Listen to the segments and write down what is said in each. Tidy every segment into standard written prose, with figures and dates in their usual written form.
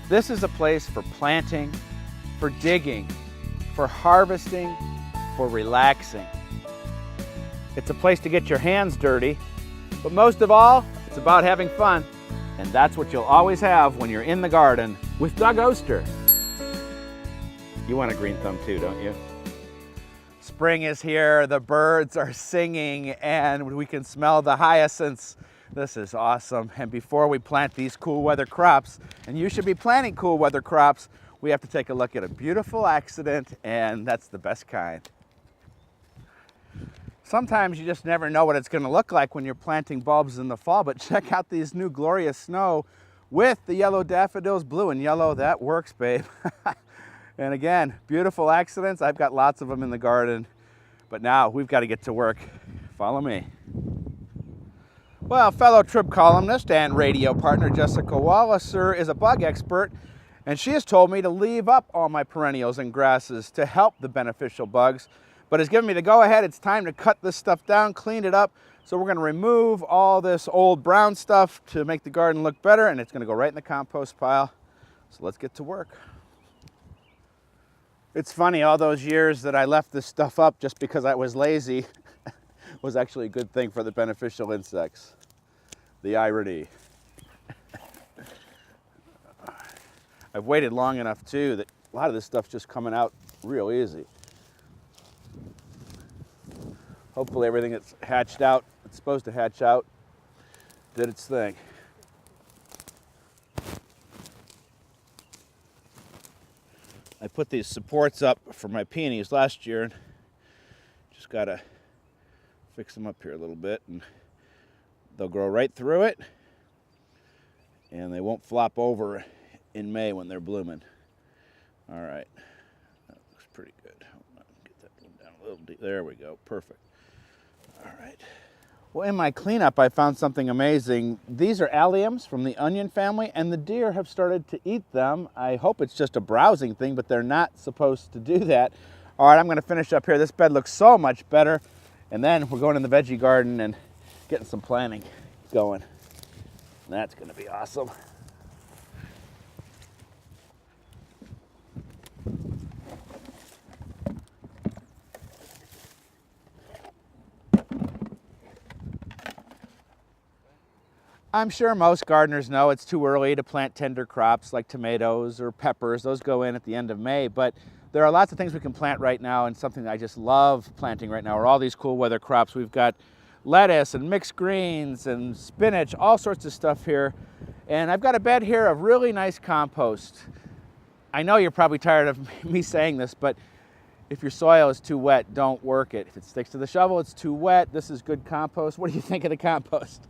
This is a place for planting, for digging, for harvesting, for relaxing. It's a place to get your hands dirty, but most of all, it's about having fun. And that's what you'll always have when you're in the garden with Doug Oster. You want a green thumb too, don't you? Spring is here, the birds are singing, and we can smell the hyacinths. This is awesome. And before we plant these cool weather crops, and you should be planting cool weather crops, we have to take a look at a beautiful accident, and that's the best kind. Sometimes you just never know what it's going to look like when you're planting bulbs in the fall, but check out these new glorious snow with the yellow daffodils, blue and yellow. That works, babe. And again, beautiful accidents. I've got lots of them in the garden, but now we've got to get to work. Follow me. Well, fellow Trib columnist and radio partner Jessica Walliser is a bug expert, and she has told me to leave up all my perennials and grasses to help the beneficial bugs, but has given me the go-ahead. It's time to cut this stuff down, clean it up. So we're going to remove all this old brown stuff to make the garden look better, and it's going to go right in the compost pile. So let's get to work. It's funny, all those years that I left this stuff up just because I was lazy was actually a good thing for the beneficial insects. The irony. I've waited long enough too that a lot of this stuff's just coming out real easy. Hopefully everything that's hatched out, it's supposed to hatch out, did its thing. I put these supports up for my peonies last year, and just gotta fix them up here a little bit, and they'll grow right through it, and they won't flop over in May when they're blooming. All right, that looks pretty good. Hold on, get that one down a little deep. There we go, perfect. All right. Well, in my cleanup, I found something amazing. These are alliums from the onion family, and the deer have started to eat them. I hope it's just a browsing thing, but they're not supposed to do that. All right, I'm going to finish up here. This bed looks so much better. And then we're going in the veggie garden and getting some planting going. That's going to be awesome. I'm sure most gardeners know it's too early to plant tender crops like tomatoes or peppers. Those go in at the end of May, but there are lots of things we can plant right now, and something I just love planting right now are all these cool weather crops. We've got lettuce and mixed greens and spinach, all sorts of stuff here. And I've got a bed here of really nice compost. I know you're probably tired of me saying this, but if your soil is too wet, don't work it. If it sticks to the shovel, it's too wet. This is good compost. What do you think of the compost?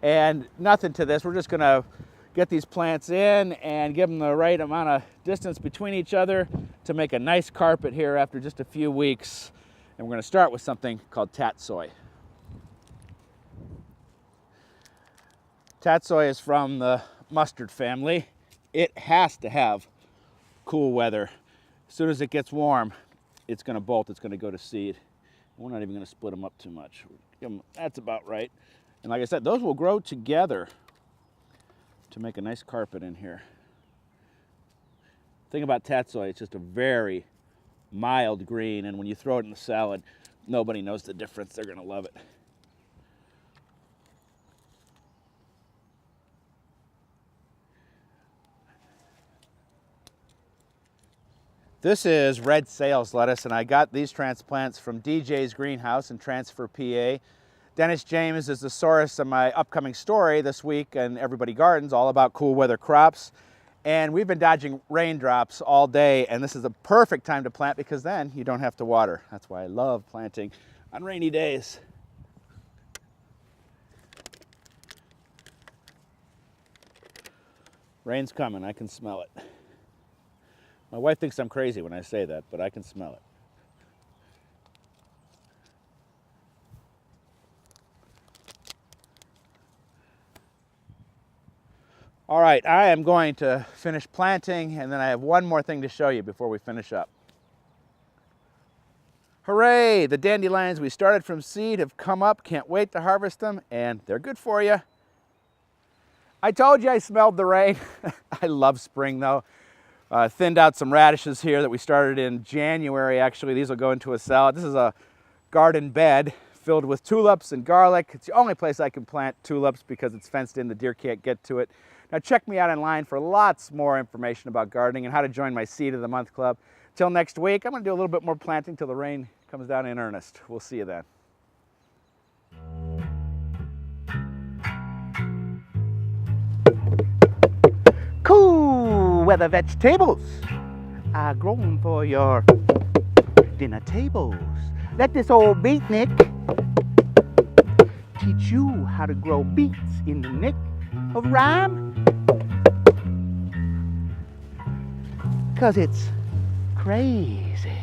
And nothing to this. We're just going to get these plants in and give them the right amount of distance between each other to make a nice carpet here after just a few weeks. And we're going to start with something called tatsoi. Tatsoi is from the mustard family. It has to have cool weather. As soon as it gets warm, it's going to bolt. It's going to go to seed. We're not even going to split them up too much. That's about right. And like I said, those will grow together to make a nice carpet in here. The thing about tatsoi, it's just a very mild green, and when you throw it in the salad, nobody knows the difference. They're going to love it. This is red sales lettuce, and I got these transplants from DJ's Greenhouse in Transfer, PA. Dennis James is the source of my upcoming story this week in Everybody Gardens, all about cool weather crops. And we've been dodging raindrops all day, and this is the perfect time to plant because then you don't have to water. That's why I love planting on rainy days. Rain's coming, I can smell it. My wife thinks I'm crazy when I say that, but I can smell it. All right, I am going to finish planting, and then I have one more thing to show you before we finish up. Hooray! The dandelions we started from seed have come up. Can't wait to harvest them, and they're good for you. I told you I smelled the rain. I love spring though. Thinned out some radishes here that we started in January. Actually, these will go into a salad. This is a garden bed filled with tulips and garlic. It's the only place I can plant tulips because it's fenced in. The deer can't get to it. Now check me out online for lots more information about gardening and how to join my Seed of the Month Club. Till next week, I'm going to do a little bit more planting till the rain comes down in earnest. We'll see you then. Cool weather vegetables are grown for your dinner tables. Let this old beatnik teach you how to grow beets in the nick of rhyme. 'Cause it's crazy.